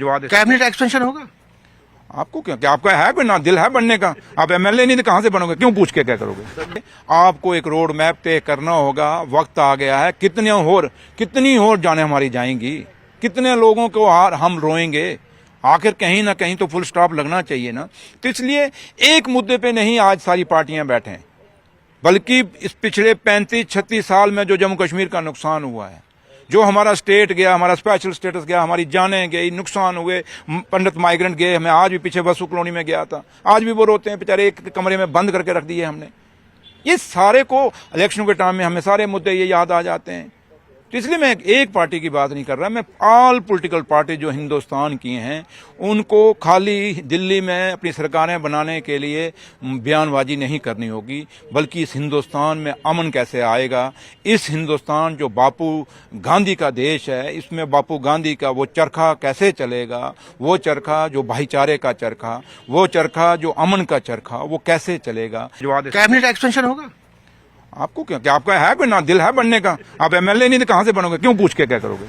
Cabinet expansion होगा? आपको क्या आपका है कोई ना दिल है बनने का? आप एमएलए नहीं तो कहां से बनोगे? क्यों पूछ के क्या करोगे? आपको एक रोड मैप तय करना होगा। वक्त आ गया है। कितनी और जाने हमारी जाएंगी, कितने लोगों को हम रोएंगे। आखिर कहीं ना कहीं तो फुल स्टॉप लगना चाहिए ना। तो इसलिए एक मुद्दे पे नहीं आज सारी पार्टियां बैठे हैं, बल्कि इस पिछले 35-36 साल में जो जम्मू कश्मीर का नुकसान हुआ है, जो हमारा स्टेट गया, हमारा स्पेशल स्टेटस गया, हमारी जानें गई, नुकसान हुए, पंडित माइग्रेंट गए। मैं आज भी पीछे बसु कॉलोनी में गया था, आज भी वो रोते हैं बेचारे, एक कमरे में बंद करके रख दिए हमने। ये सारे को इलेक्शन के टाइम में हमें सारे मुद्दे ये याद आ जाते हैं। तो इसलिए मैं एक पार्टी की बात नहीं कर रहा, मैं ऑल पॉलिटिकल पार्टी जो हिंदुस्तान की हैं उनको खाली दिल्ली में अपनी सरकारें बनाने के लिए बयानबाजी नहीं करनी होगी, बल्कि इस हिंदुस्तान में अमन कैसे आएगा, इस हिंदुस्तान जो बापू गांधी का देश है, इसमें बापू गांधी का वो चरखा कैसे चलेगा, वो चरखा जो भाईचारे का चरखा, वो चरखा जो अमन का चरखा, वो कैसे चलेगा। कैबिनेट एक्सपेंशन होगा? आपको क्या आपका है कोई ना दिल है बनने का? आप एमएलए नहीं तो कहां से बनोगे? क्यों पूछ के क्या करोगे?